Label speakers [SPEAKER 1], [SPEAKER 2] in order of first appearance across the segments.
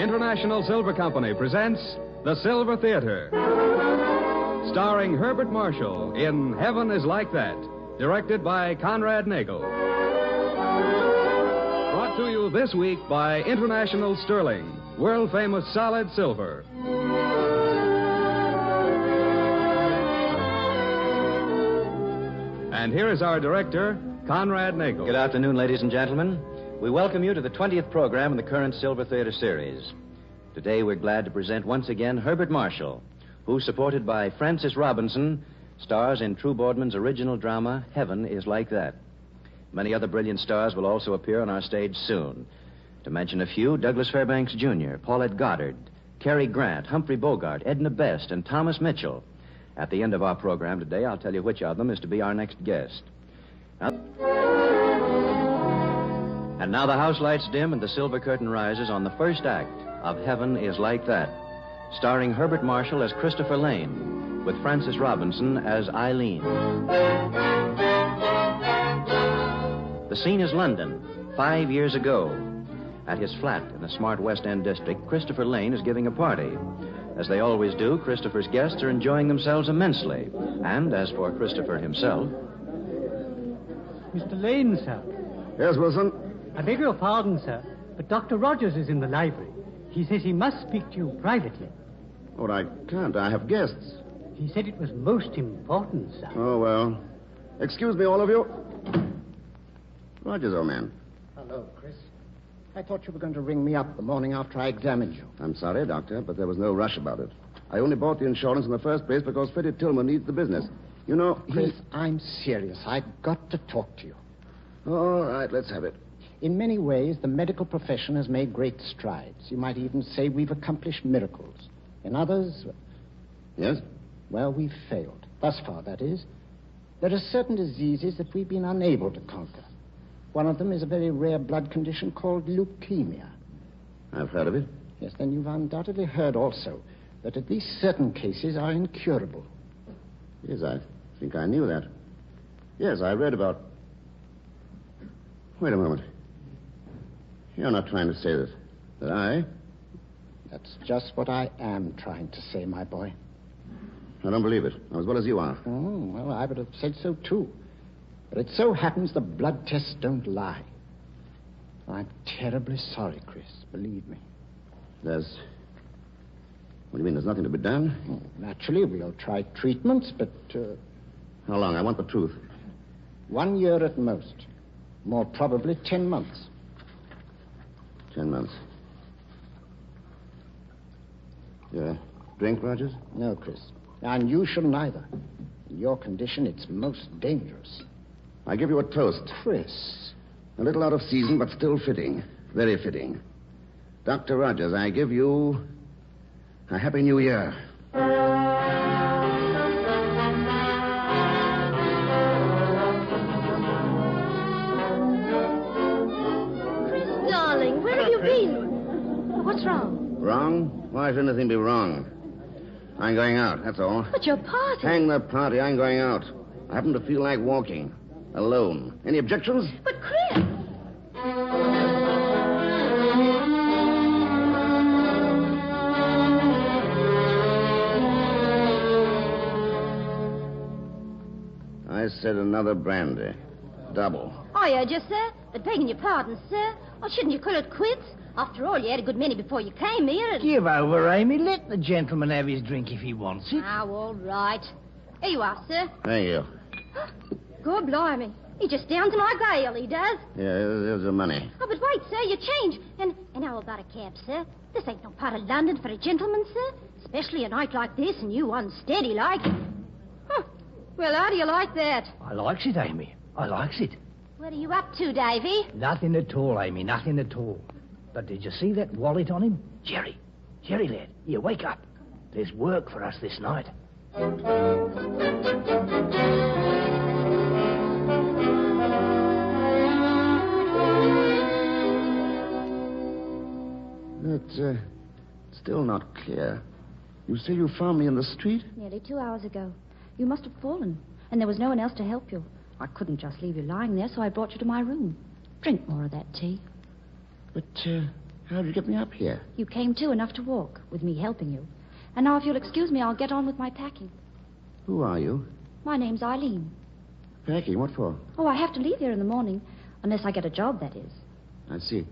[SPEAKER 1] International Silver Company presents The Silver Theater. Starring Herbert Marshall in Heaven is Like That, directed by Conrad Nagel. Brought to you this week by International Sterling, world-famous solid silver. And here is our director, Conrad Nagel.
[SPEAKER 2] Good afternoon, ladies and gentlemen. We welcome you to the 20th program in the current Silver Theater series. Today we're glad to present once again Herbert Marshall, who, supported by Francis Robinson, stars in True Boardman's original drama, Heaven is Like That. Many other brilliant stars will also appear on our stage soon. To mention a few, Douglas Fairbanks Jr., Paulette Goddard, Cary Grant, Humphrey Bogart, Edna Best, and Thomas Mitchell. At the end of our program today, I'll tell you which of them is to be our next guest. And now the house lights dim and the silver curtain rises on the first act of Heaven is Like That, starring Herbert Marshall as Christopher Lane, with Francis Robinson as Eileen. The scene is London, 5 years ago. At his flat in the smart West End district, Christopher Lane is giving a party. As they always do, Christopher's guests are enjoying themselves immensely. And as for Christopher himself...
[SPEAKER 3] Mr. Lane, sir.
[SPEAKER 4] Yes, Wilson?
[SPEAKER 3] I beg your pardon, sir, but Dr. Rogers is in the library. He says he must speak to you privately.
[SPEAKER 4] Oh, I can't. I have guests.
[SPEAKER 3] He said it was most important, sir.
[SPEAKER 4] Oh, well. Excuse me, all of you. Rogers, old man.
[SPEAKER 5] Hello, Chris. I thought you were going to ring me up the morning after I examined you.
[SPEAKER 4] I'm sorry, Doctor, but there was no rush about it. I only bought the insurance in the first place because Freddie Tillman needs the business. You know,
[SPEAKER 5] Chris, I'm serious. I've got to talk to you.
[SPEAKER 4] All right, let's have it.
[SPEAKER 5] In many ways, the medical profession has made great strides. You might even say we've accomplished miracles. In others...
[SPEAKER 4] Yes?
[SPEAKER 5] Well, we've failed. Thus far, that is. There are certain diseases that we've been unable to conquer. One of them is a very rare blood condition called leukemia.
[SPEAKER 4] I've heard of it.
[SPEAKER 5] Yes, then you've undoubtedly heard also that at least certain cases are incurable.
[SPEAKER 4] Yes, I think I knew that. Yes, I read about... Wait a moment. You're not trying to say that I...
[SPEAKER 5] That's just what I am trying to say, my boy.
[SPEAKER 4] I don't believe it, as well as you are.
[SPEAKER 5] Oh, well, I would have said so, too. But it so happens the blood tests don't lie. I'm terribly sorry, Chris. Believe me.
[SPEAKER 4] What do you mean, there's nothing to be done?
[SPEAKER 5] Oh, naturally, we'll try treatments, but...
[SPEAKER 4] How long? I want the truth.
[SPEAKER 5] 1 year at most. More probably 10 months.
[SPEAKER 4] 10 months. You drink, Rogers?
[SPEAKER 5] No, Chris. And you shouldn't either. In your condition, it's most dangerous.
[SPEAKER 4] I give you a toast.
[SPEAKER 5] Chris.
[SPEAKER 4] A little out of season, but still fitting. Very fitting. Dr. Rogers, I give you a Happy New Year.
[SPEAKER 6] Chris, darling, where have you been? What's wrong?
[SPEAKER 4] Wrong? Why should anything be wrong? I'm going out, that's all.
[SPEAKER 6] But your party.
[SPEAKER 4] Hang the party, I'm going out. I happen to feel like walking. Alone. Any objections?
[SPEAKER 6] But, Chris...
[SPEAKER 4] I said another brandy. Double.
[SPEAKER 6] I heard you, sir. But begging your pardon, sir. Or shouldn't you call it quits? After all, you had a good many before you came here and...
[SPEAKER 7] Give over, Amy. Let the gentleman have his drink if he wants it.
[SPEAKER 6] Oh, all right. Here you are, sir.
[SPEAKER 4] Thank you.
[SPEAKER 6] God blimey. He just downs my gale, he does.
[SPEAKER 4] Yeah, here's the money.
[SPEAKER 6] Oh, but wait, sir, your change. And how about a cab, sir? This ain't no part of London for a gentleman, sir. Especially a night like this and you unsteady like. Huh. Well, how do you like that?
[SPEAKER 7] I likes it, Amy. I likes it.
[SPEAKER 6] What are you up to, Davy?
[SPEAKER 7] Nothing at all, Amy. Nothing at all. But did you see that wallet on him? Jerry, lad. Here, wake up. There's work for us this night.
[SPEAKER 4] That's still not clear. You say you found me in the street?
[SPEAKER 8] Nearly 2 hours ago. You must have fallen, and there was no one else to help you. I couldn't just leave you lying there, so I brought you to my room. Drink more of that tea.
[SPEAKER 4] But How did you get me up here?
[SPEAKER 8] You came to enough to walk, with me helping you. And now, if you'll excuse me, I'll get on with my packing.
[SPEAKER 4] Who are you?
[SPEAKER 8] My name's Eileen.
[SPEAKER 4] Packing? What for?
[SPEAKER 8] Oh, I have to leave here in the morning, unless I get a job, that is.
[SPEAKER 4] I see.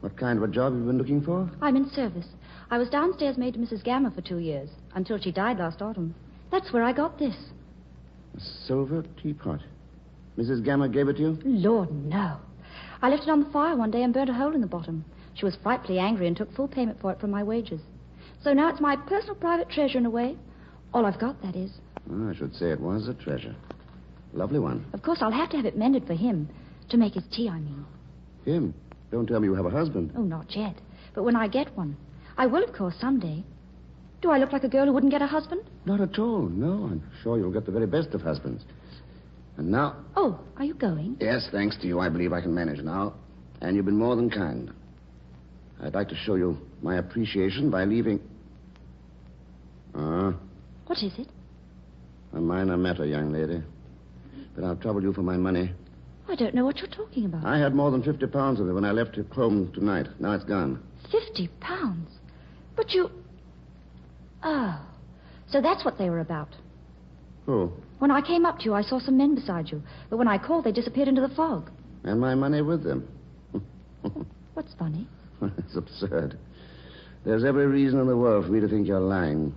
[SPEAKER 4] What kind of a job have you been looking for?
[SPEAKER 8] I'm in service. I was downstairs maid to Mrs. Gamma for 2 years, until she died last autumn. That's where I got this.
[SPEAKER 4] A silver teapot. Mrs. Gamma gave it to you?
[SPEAKER 8] Lord, no. I left it on the fire one day and burnt a hole in the bottom. She was frightfully angry and took full payment for it from my wages. So now it's my personal private treasure in a way. All I've got, that is.
[SPEAKER 4] Oh, I should say it was a treasure. Lovely one.
[SPEAKER 8] Of course, I'll have to have it mended for him. To make his tea, I mean.
[SPEAKER 4] Him? Don't tell me you have a husband.
[SPEAKER 8] Oh, not yet. But when I get one. I will, of course, someday. Do I look like a girl who wouldn't get a husband?
[SPEAKER 4] Not at all. No, I'm sure you'll get the very best of husbands. And now...
[SPEAKER 8] Oh, are you going?
[SPEAKER 4] Yes, thanks to you, I believe I can manage now. And you've been more than kind. I'd like to show you my appreciation by leaving...
[SPEAKER 8] What is it?
[SPEAKER 4] A minor matter, young lady. But I'll trouble you for my money.
[SPEAKER 8] I don't know what you're talking about.
[SPEAKER 4] I had more than 50 pounds of it when I left home tonight. Now it's gone.
[SPEAKER 8] 50 pounds? But you... Oh, so that's what they were about.
[SPEAKER 4] Who?
[SPEAKER 8] When I came up to you, I saw some men beside you. But when I called, they disappeared into the fog.
[SPEAKER 4] And my money with them.
[SPEAKER 8] What's funny?
[SPEAKER 4] It's absurd. There's every reason in the world for me to think you're lying.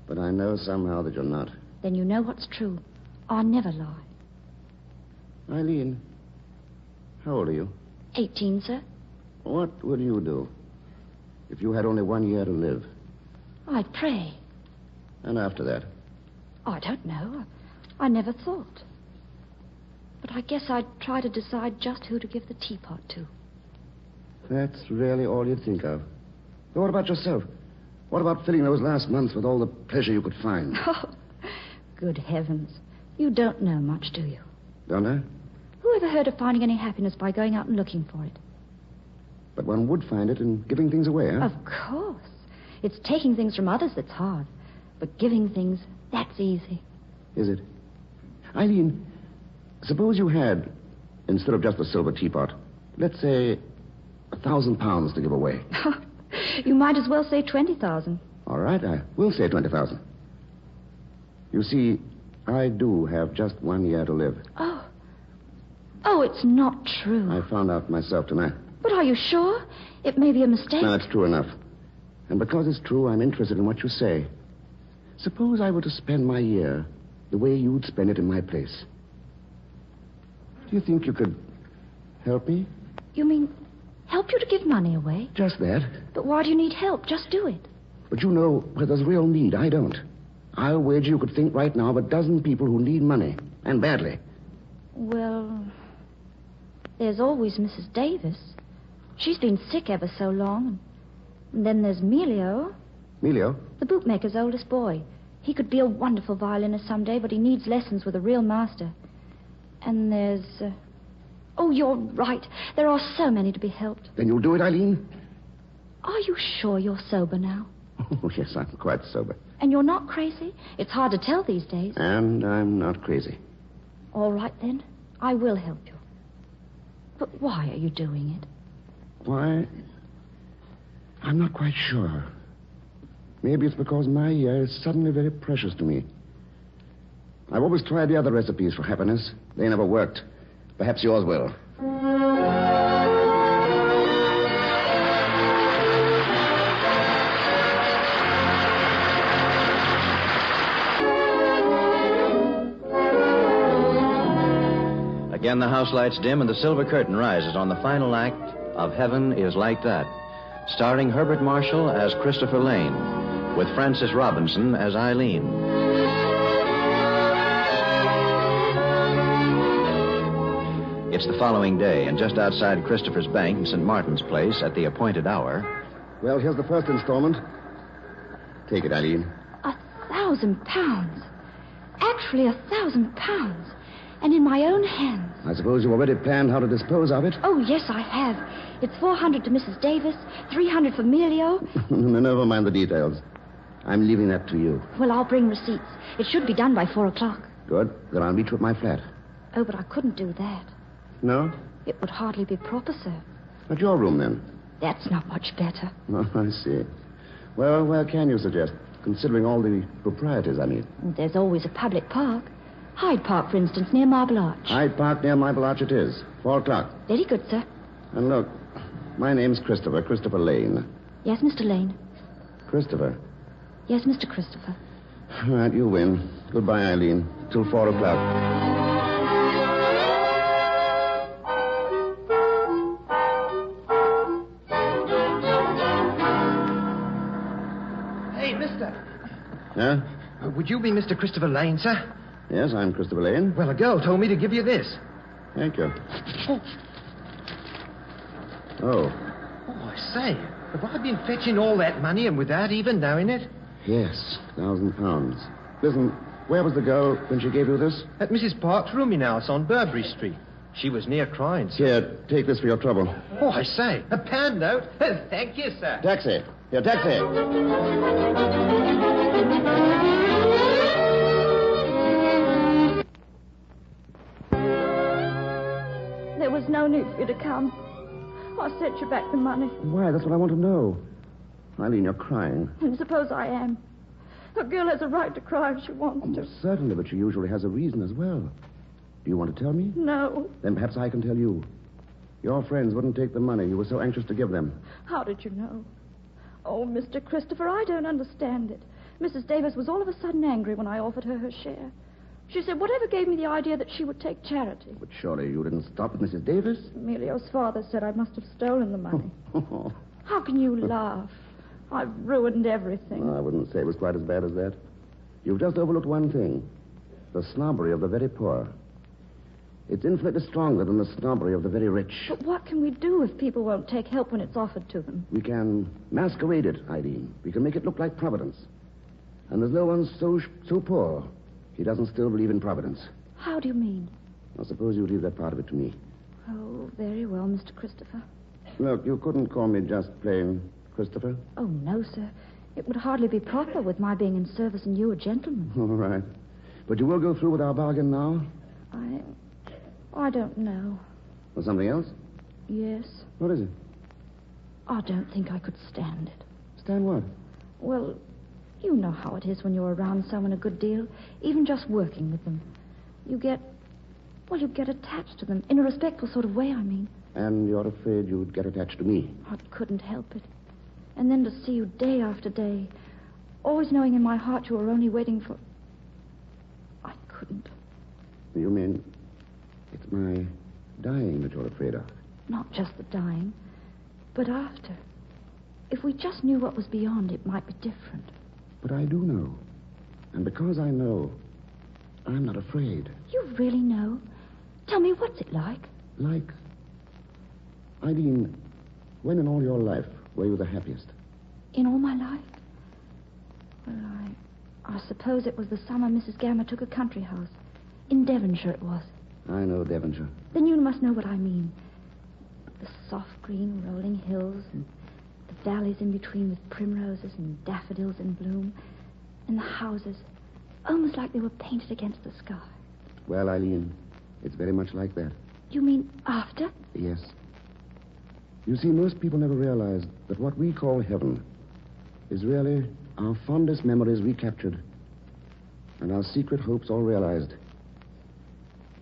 [SPEAKER 4] But I know somehow that you're not.
[SPEAKER 8] Then you know what's true. I never lie.
[SPEAKER 4] Eileen, how old are you?
[SPEAKER 8] 18, sir.
[SPEAKER 4] What would you do if you had only 1 year to live?
[SPEAKER 8] I'd pray.
[SPEAKER 4] And after that?
[SPEAKER 8] I don't know. I never thought. But I guess I'd try to decide just who to give the teapot to.
[SPEAKER 4] That's really all you think of. But what about yourself? What about filling those last months with all the pleasure you could find?
[SPEAKER 8] Oh, good heavens. You don't know much, do you?
[SPEAKER 4] Don't I?
[SPEAKER 8] Who ever heard of finding any happiness by going out and looking for it?
[SPEAKER 4] But one would find it in giving things away, huh?
[SPEAKER 8] Of course. It's taking things from others that's hard. But giving things, that's easy.
[SPEAKER 4] Is it? Eileen, suppose you had, instead of just a silver teapot, let's say 1,000 pounds to give away.
[SPEAKER 8] You might as well say 20,000.
[SPEAKER 4] All right, I will say 20,000. You see, I do have just 1 year to live.
[SPEAKER 8] Oh, it's not true.
[SPEAKER 4] I found out myself tonight.
[SPEAKER 8] But are you sure? It may be a mistake.
[SPEAKER 4] No, it's true enough. And because it's true, I'm interested in what you say. Suppose I were to spend my year the way you'd spend it in my place. Do you think you could help me?
[SPEAKER 8] You mean help you to give money away?
[SPEAKER 4] Just that.
[SPEAKER 8] But why do you need help? Just do it.
[SPEAKER 4] But you know where there's real need. I don't. I'll wager you could think right now of a dozen people who need money, and badly.
[SPEAKER 8] Well, there's always Mrs. Davis. She's been sick ever so long. And then there's Melio.
[SPEAKER 4] Melio?
[SPEAKER 8] The bootmaker's oldest boy. He could be a wonderful violinist someday, but he needs lessons with a real master. And there's... Oh, you're right. There are so many to be helped.
[SPEAKER 4] Then you'll do it, Eileen?
[SPEAKER 8] Are you sure you're sober now?
[SPEAKER 4] Oh, yes, I'm quite sober.
[SPEAKER 8] And you're not crazy? It's hard to tell these days.
[SPEAKER 4] And I'm not crazy.
[SPEAKER 8] All right, then. I will help you. But why are you doing it?
[SPEAKER 4] Why? I'm not quite sure. Maybe it's because my year is suddenly very precious to me. I've always tried the other recipes for happiness. They never worked. Perhaps yours will.
[SPEAKER 2] Again, the house lights dim and the silver curtain rises on the final act of Heaven is Like That, starring Herbert Marshall as Christopher Lane, with Frances Robinson as Eileen. It's the following day, and just outside Christopher's Bank in St. Martin's Place at the appointed hour...
[SPEAKER 4] Well, here's the first installment. Take it, Eileen.
[SPEAKER 8] 1,000 pounds. Actually, 1,000 pounds. And in my own hands.
[SPEAKER 4] I suppose you've already planned how to dispose of it?
[SPEAKER 8] Oh, yes, I have. It's 400 to Mrs. Davis, 300 for Melio.
[SPEAKER 4] Never mind the details. I'm leaving that to you.
[SPEAKER 8] Well, I'll bring receipts. It should be done by 4 o'clock.
[SPEAKER 4] Good. Then I'll meet you at my flat.
[SPEAKER 8] Oh, but I couldn't do that.
[SPEAKER 4] No?
[SPEAKER 8] It would hardly be proper, sir.
[SPEAKER 4] At your room, then.
[SPEAKER 8] That's not much better.
[SPEAKER 4] Oh, I see. Well, where can you suggest, considering all the proprieties, I mean?
[SPEAKER 8] There's always a public park. Hyde Park, for instance, near Marble Arch.
[SPEAKER 4] Hyde Park near Marble Arch it is. 4 o'clock.
[SPEAKER 8] Very good, sir.
[SPEAKER 4] And look, my name's Christopher Lane.
[SPEAKER 8] Yes, Mr. Lane.
[SPEAKER 4] Christopher.
[SPEAKER 8] Yes, Mr. Christopher.
[SPEAKER 4] All right, you win. Goodbye, Eileen. Till 4 o'clock. Huh?
[SPEAKER 9] Would you be Mr. Christopher Lane, sir?
[SPEAKER 4] Yes, I'm Christopher Lane.
[SPEAKER 9] Well, a girl told me to give you this.
[SPEAKER 4] Thank you. Oh.
[SPEAKER 9] Oh, I say, have I been fetching all that money and without even knowing it?
[SPEAKER 4] Yes, £1,000. Listen, where was the girl when she gave you this?
[SPEAKER 9] At Mrs. Park's rooming house on Burberry Street. She was near crying, sir.
[SPEAKER 4] Here, take this for your trouble.
[SPEAKER 9] Oh, I say, a pound note? Thank you, sir.
[SPEAKER 4] Taxi. Here, taxi.
[SPEAKER 8] There was no need for you to come. I sent you back the money.
[SPEAKER 4] Why? That's what I want to know. Eileen, you're crying.
[SPEAKER 8] And suppose I am. A girl has a right to cry if she wants to.
[SPEAKER 4] Certainly, but she usually has a reason as well. Do you want to tell me?
[SPEAKER 8] No.
[SPEAKER 4] Then perhaps I can tell you. Your friends wouldn't take the money you were so anxious to give them.
[SPEAKER 8] How did you know? Oh, Mr. Christopher, I don't understand it. Mrs. Davis was all of a sudden angry when I offered her her share. She said whatever gave me the idea that she would take charity.
[SPEAKER 4] But surely you didn't stop with Mrs. Davis?
[SPEAKER 8] Emilio's father said I must have stolen the money. How can you laugh? I've ruined everything.
[SPEAKER 4] I wouldn't say it was quite as bad as that. You've just overlooked one thing. The snobbery of the very poor. It's infinitely stronger than the snobbery of the very rich.
[SPEAKER 8] But what can we do if people won't take help when it's offered to them?
[SPEAKER 4] We can masquerade it, Eileen. We can make it look like Providence. And there's no one so poor he doesn't still believe in Providence.
[SPEAKER 8] How do you mean?
[SPEAKER 4] I suppose you leave that part of it to me.
[SPEAKER 8] Oh, very well, Mr. Christopher.
[SPEAKER 4] Look, you couldn't call me just plain Christopher.
[SPEAKER 8] Oh, no, sir. It would hardly be proper with my being in service and you a gentleman.
[SPEAKER 4] All right. But you will go through with our bargain now?
[SPEAKER 8] I don't know.
[SPEAKER 4] Or something else?
[SPEAKER 8] Yes.
[SPEAKER 4] What is it?
[SPEAKER 8] I don't think I could stand it.
[SPEAKER 4] Stand what?
[SPEAKER 8] Well, you know how it is when you're around someone a good deal, even just working with them. You get attached to them, in a respectful sort of way, I mean.
[SPEAKER 4] And you're afraid you'd get attached to me?
[SPEAKER 8] I couldn't help it. And then to see you day after day, always knowing in my heart you were only waiting for... I couldn't.
[SPEAKER 4] You mean it's my dying that you're afraid of?
[SPEAKER 8] Not just the dying, but after. If we just knew what was beyond, it might be different.
[SPEAKER 4] But I do know. And because I know, I'm not afraid.
[SPEAKER 8] You really know? Tell me, what's it like?
[SPEAKER 4] Like? Eileen, when in all your life were you the happiest?
[SPEAKER 8] In all my life? Well, I suppose it was the summer Mrs. Gamma took a country house. In Devonshire it was.
[SPEAKER 4] I know Devonshire.
[SPEAKER 8] Then you must know what I mean. The soft green rolling hills, and the valleys in between with primroses and daffodils in bloom, and the houses, almost like they were painted against the sky.
[SPEAKER 4] Well, Eileen, it's very much like that.
[SPEAKER 8] You mean after?
[SPEAKER 4] Yes. You see, most people never realize that what we call heaven is really our fondest memories recaptured and our secret hopes all realized.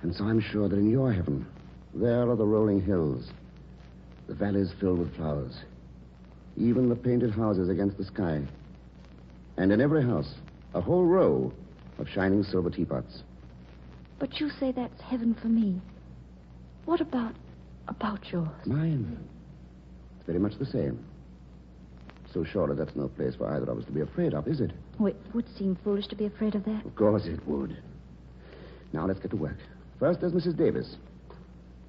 [SPEAKER 4] And so I'm sure that in your heaven, there are the rolling hills, the valleys filled with flowers, even the painted houses against the sky. And in every house, a whole row of shining silver teapots.
[SPEAKER 8] But you say that's heaven for me. What about yours?
[SPEAKER 4] Mine. It's very much the same. So surely that's no place for either of us to be afraid of, is it?
[SPEAKER 8] Oh, it would seem foolish to be afraid of that.
[SPEAKER 4] Of course it would. Now let's get to work. First, there's Mrs. Davis.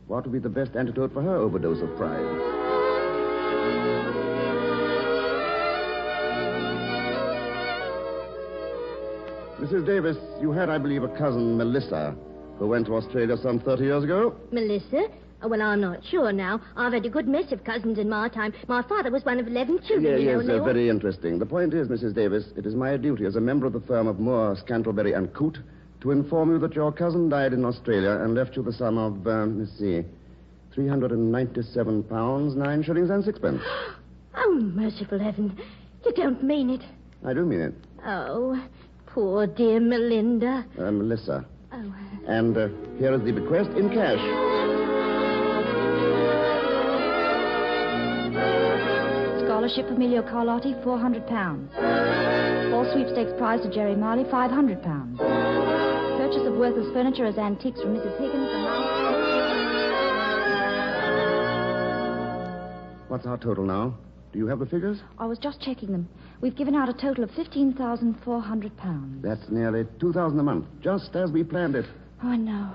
[SPEAKER 4] What would be the best antidote for her overdose of pride? Mrs. Davis, you had, I believe, a cousin, Melissa, who went to Australia some 30 years ago.
[SPEAKER 6] Melissa? Oh, well, I'm not sure now. I've had a good mess of cousins in my time. My father was one of 11 children,
[SPEAKER 4] Yes,
[SPEAKER 6] and they all...
[SPEAKER 4] very interesting. The point is, Mrs. Davis, it is my duty as a member of the firm of Moore, Scantlebury and Coote to inform you that your cousin died in Australia and left you the sum of, $3 £397, 9 shillings and sixpence.
[SPEAKER 6] Oh, merciful heaven. You don't mean it.
[SPEAKER 4] I do mean it.
[SPEAKER 6] Oh, poor dear Melinda.
[SPEAKER 4] Melissa.
[SPEAKER 6] Oh.
[SPEAKER 4] And here is the bequest in cash.
[SPEAKER 8] Scholarship Emilio Carlotti, £400. All sweepstakes prize to Jerry Marley, £500. Purchase of worthless furniture as antiques from Mrs. Higgins.
[SPEAKER 4] What's our total now? Do you have the figures?
[SPEAKER 8] I was just checking them. We've given out a total of £15,400.
[SPEAKER 4] That's nearly $2,000 a month, just as we planned it.
[SPEAKER 8] Oh, I know.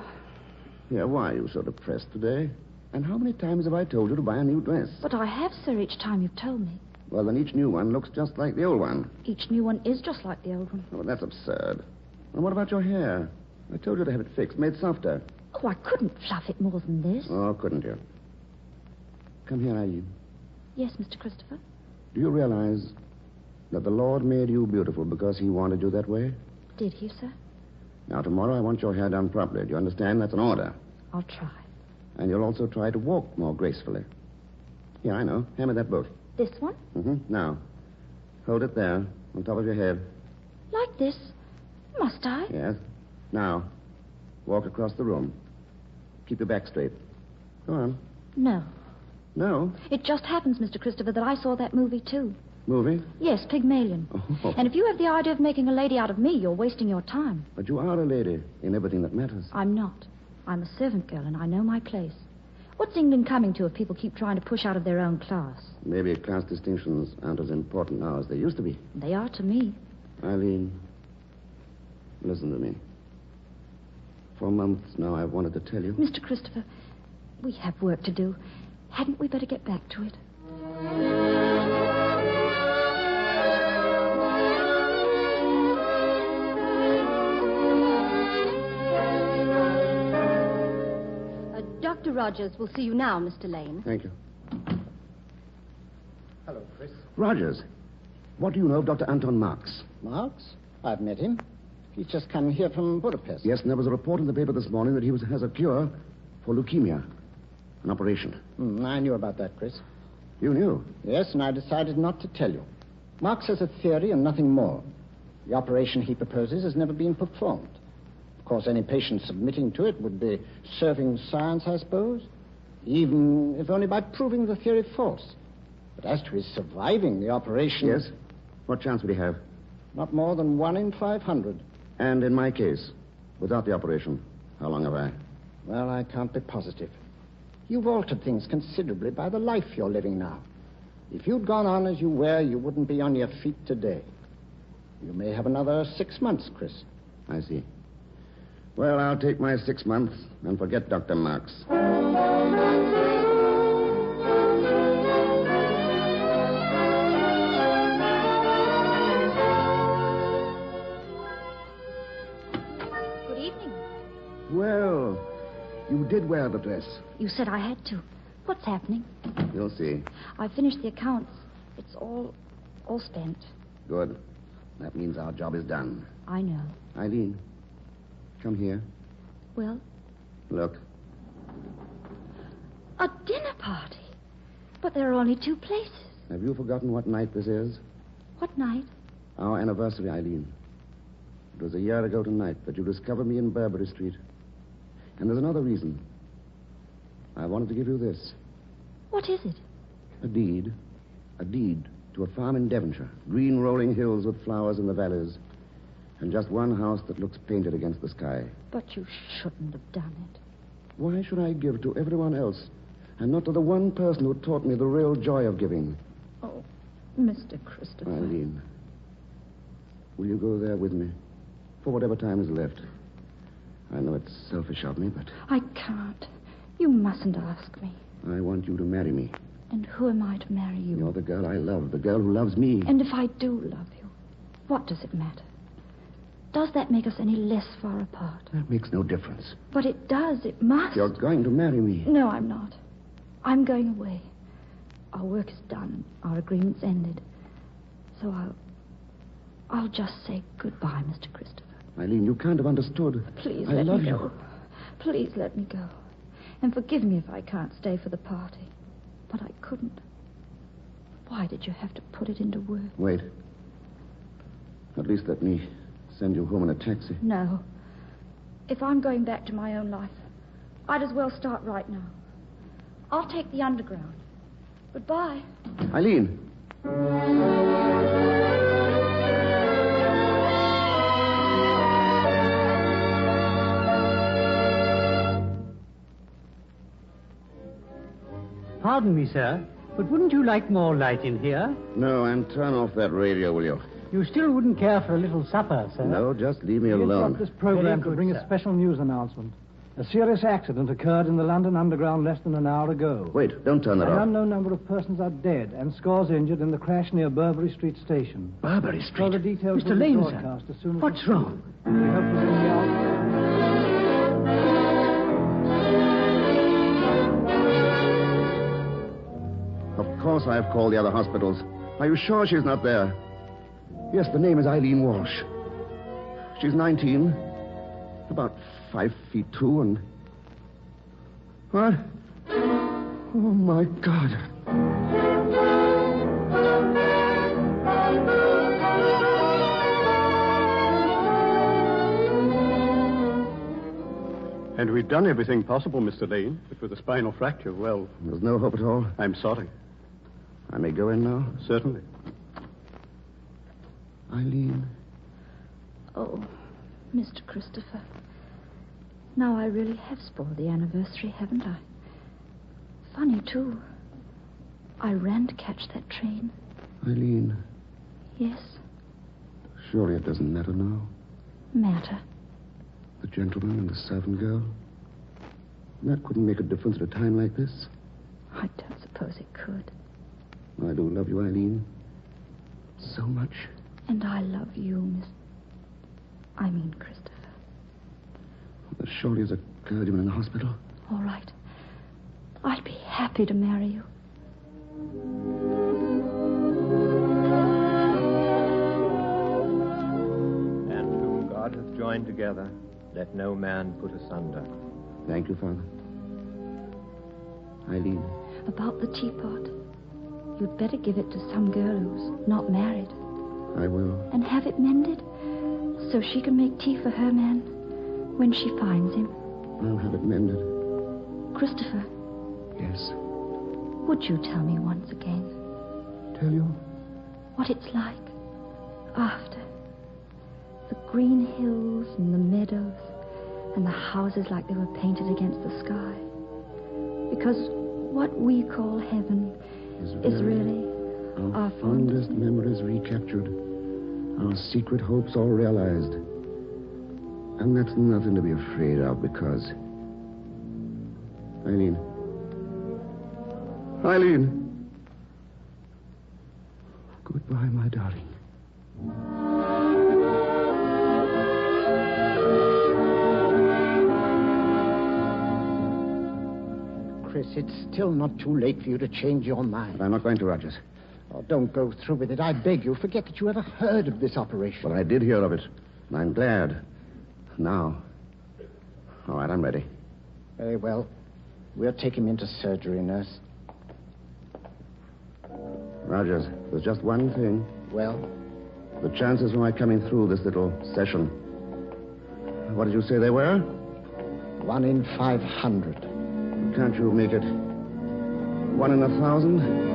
[SPEAKER 4] Yeah, why are you so depressed today? And how many times have I told you to buy a new dress?
[SPEAKER 8] But I have, sir, each time you've told me.
[SPEAKER 4] Well, then each new one looks just like the old one.
[SPEAKER 8] Each new one is just like the old one.
[SPEAKER 4] Oh, that's absurd. And what about your hair? I told you to have it fixed, made softer.
[SPEAKER 8] Oh, I couldn't fluff it more than this.
[SPEAKER 4] Oh, couldn't you? Come here, Eileen.
[SPEAKER 8] Yes, Mr. Christopher?
[SPEAKER 4] Do you realize that the Lord made you beautiful because he wanted you that way?
[SPEAKER 8] Did he, sir?
[SPEAKER 4] Now, tomorrow I want your hair done properly. Do you understand? That's an order.
[SPEAKER 8] I'll try.
[SPEAKER 4] And you'll also try to walk more gracefully. Here, I know. Hand me that book.
[SPEAKER 8] This one?
[SPEAKER 4] Mm-hmm. Now, hold it there, on top of your head.
[SPEAKER 8] Like this? Must I?
[SPEAKER 4] Yes. Now, walk across the room. Keep your back straight. Go on.
[SPEAKER 8] No.
[SPEAKER 4] No?
[SPEAKER 8] It just happens, Mr. Christopher, that I saw that movie, too.
[SPEAKER 4] Movie?
[SPEAKER 8] Yes, Pygmalion.
[SPEAKER 4] Oh.
[SPEAKER 8] And if you have the idea of making a lady out of me, you're wasting your time.
[SPEAKER 4] But you are a lady in everything that matters.
[SPEAKER 8] I'm not. I'm a servant girl, and I know my place. What's England coming to if people keep trying to push out of their own class?
[SPEAKER 4] Maybe class distinctions aren't as important now as they used to be.
[SPEAKER 8] They are to me.
[SPEAKER 4] Eileen, listen to me. For months now, I've wanted to tell you.
[SPEAKER 8] Mr. Christopher, we have work to do. Hadn't we better get back to it?
[SPEAKER 6] Dr. Rogers will see you now, Mr. Lane.
[SPEAKER 4] Thank you.
[SPEAKER 5] Hello, Chris.
[SPEAKER 4] Rogers, what do you know of Dr. Anton Marx?
[SPEAKER 5] Marx? I've met him. He's just come here from Budapest.
[SPEAKER 4] Yes, and there was a report in the paper this morning that he has a cure for leukemia. An operation.
[SPEAKER 5] I knew about that, Chris.
[SPEAKER 4] You knew?
[SPEAKER 5] Yes, and I decided not to tell you. Marx has a theory and nothing more. The operation he proposes has never been performed. Of course, any patient submitting to it would be serving science, I suppose, even if only by proving the theory false. But as to his surviving the operation...
[SPEAKER 4] Yes? What chance would he have?
[SPEAKER 5] Not more than 1 in 500.
[SPEAKER 4] And in my case, without the operation, how long have I?
[SPEAKER 5] Well, I can't be positive. You've altered things considerably by the life you're living now. If you'd gone on as you were, you wouldn't be on your feet today. You may have another 6 months, Chris.
[SPEAKER 4] I see. Well, I'll take my 6 months and forget Dr. Marx.
[SPEAKER 8] Good evening.
[SPEAKER 4] Well, you did wear the dress.
[SPEAKER 8] You said I had to. What's happening?
[SPEAKER 4] You'll see.
[SPEAKER 8] I finished the accounts. It's all spent.
[SPEAKER 4] Good. That means our job is done.
[SPEAKER 8] I know.
[SPEAKER 4] Eileen, come here.
[SPEAKER 8] Well,
[SPEAKER 4] Look.
[SPEAKER 8] a dinner party. But there are only 2 places.
[SPEAKER 4] Have you forgotten what night this is?
[SPEAKER 8] What night?
[SPEAKER 4] Our anniversary, Eileen. It was a year ago tonight that you discovered me in Burberry Street. And there's another reason. I wanted to give you this.
[SPEAKER 8] What is it?
[SPEAKER 4] A deed. A deed to a farm in Devonshire. Green rolling hills with flowers in the valleys. And just one house that looks painted against the sky.
[SPEAKER 8] But you shouldn't have done it.
[SPEAKER 4] Why should I give to everyone else and not to the one person who taught me the real joy of giving?
[SPEAKER 8] Oh, Mr. Christopher.
[SPEAKER 4] Eileen, will you go there with me? For whatever time is left. I know it's selfish of me, but
[SPEAKER 8] I can't. You mustn't ask me.
[SPEAKER 4] I want you to marry me.
[SPEAKER 8] And who am I to marry you?
[SPEAKER 4] You're the girl I love, the girl who loves me.
[SPEAKER 8] And if I do love you, what does it matter? Does that make us any less far apart?
[SPEAKER 4] That makes no difference.
[SPEAKER 8] But it does. It must.
[SPEAKER 4] You're going to marry me.
[SPEAKER 8] No, I'm not. I'm going away. Our work is done. Our agreement's ended. So I'll just say goodbye, Mr. Christopher.
[SPEAKER 4] Eileen, you can't have understood.
[SPEAKER 8] Please
[SPEAKER 4] I
[SPEAKER 8] let
[SPEAKER 4] love
[SPEAKER 8] me
[SPEAKER 4] you.
[SPEAKER 8] go. Please let me go. And forgive me if I can't stay for the party. But I couldn't. Why did you have to put it into words?
[SPEAKER 4] Wait. At least let me send you home in a taxi.
[SPEAKER 8] No. If I'm going back to my own life, I'd as well start right now. I'll take the underground. Goodbye.
[SPEAKER 4] Eileen.
[SPEAKER 3] Pardon me, sir, but wouldn't you like more light in here?
[SPEAKER 4] No, and turn off that radio, will you?
[SPEAKER 3] You still wouldn't care for a little supper, sir?
[SPEAKER 4] No, just leave me
[SPEAKER 10] We
[SPEAKER 4] alone.
[SPEAKER 10] interrupt this program
[SPEAKER 3] Very
[SPEAKER 10] to
[SPEAKER 3] good,
[SPEAKER 10] bring
[SPEAKER 3] sir.
[SPEAKER 10] a special news announcement. A serious accident occurred in the London Underground less than an hour ago.
[SPEAKER 4] Wait, don't turn that
[SPEAKER 10] An
[SPEAKER 4] off.
[SPEAKER 10] unknown number of persons are dead and scores injured in the crash near Burberry Street Station.
[SPEAKER 4] Burberry
[SPEAKER 10] So the
[SPEAKER 4] Street.
[SPEAKER 10] details
[SPEAKER 3] Mr.
[SPEAKER 10] will be
[SPEAKER 3] Lane, sir.
[SPEAKER 10] broadcast as soon as
[SPEAKER 3] What's
[SPEAKER 10] possible.
[SPEAKER 3] wrong?
[SPEAKER 10] We hope to bring the out.
[SPEAKER 4] Of course I have called the other hospitals. Are you sure she's not there? Yes, the name is Eileen Walsh. She's 19, about 5'2", and... What? Oh, my God.
[SPEAKER 11] And we've done everything possible, Mr. Lane. But with a spinal fracture, well,
[SPEAKER 4] There's no hope at all.
[SPEAKER 11] I'm sorry.
[SPEAKER 4] I may go in now?
[SPEAKER 11] Certainly.
[SPEAKER 4] Eileen.
[SPEAKER 8] Oh, Mr. Christopher. Now I really have spoiled the anniversary, haven't I? Funny, too. I ran to catch that train.
[SPEAKER 4] Eileen.
[SPEAKER 8] Yes,
[SPEAKER 4] Surely it doesn't matter now.
[SPEAKER 8] matter.
[SPEAKER 4] The gentleman and the servant girl. That couldn't make a difference at a time like this.
[SPEAKER 8] I don't suppose it could.
[SPEAKER 4] I do love you, Eileen. So much.
[SPEAKER 8] And I love you, Christopher.
[SPEAKER 4] There surely is a clergyman in the hospital.
[SPEAKER 8] All right. I'd be happy to marry you.
[SPEAKER 12] And whom God hath joined together, let no man put asunder.
[SPEAKER 4] Thank you, Father. Eileen.
[SPEAKER 8] About the teapot. You'd better give it to some girl who's not married.
[SPEAKER 4] I will.
[SPEAKER 8] And have it mended so she can make tea for her man when she finds him.
[SPEAKER 4] I'll have it mended.
[SPEAKER 8] Christopher,
[SPEAKER 4] Yes.
[SPEAKER 8] would you tell me once again
[SPEAKER 4] Tell you?
[SPEAKER 8] what it's like after? The green hills and the meadows and the houses like they were painted against the sky. Because what we call heaven is really
[SPEAKER 4] our fondest memories recaptured. Our secret hopes all realized. And that's nothing to be afraid of because... Eileen. Eileen. Goodbye, my darling.
[SPEAKER 5] Chris, it's still not too late for you to change your mind.
[SPEAKER 4] But I'm not going to Rogers.
[SPEAKER 5] Oh, don't go through with it. I beg you. Forget that you ever heard of this operation.
[SPEAKER 4] But I did hear of it. And I'm glad. Now. All right, I'm ready.
[SPEAKER 5] Very well. We'll take him into surgery, nurse.
[SPEAKER 4] Rogers, there's just one thing.
[SPEAKER 5] Well?
[SPEAKER 4] The chances of my coming through this little session. What did you say they were?
[SPEAKER 5] 1 in 500.
[SPEAKER 4] Can't you make it 1 in 1,000?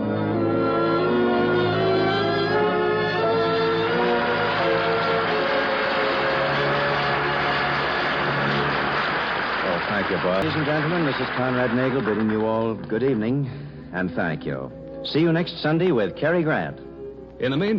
[SPEAKER 2] Thank you, boss. Ladies and gentlemen, this is Conrad Nagel bidding you all good evening and thank you. See you next Sunday with Cary Grant.
[SPEAKER 1] In the meantime,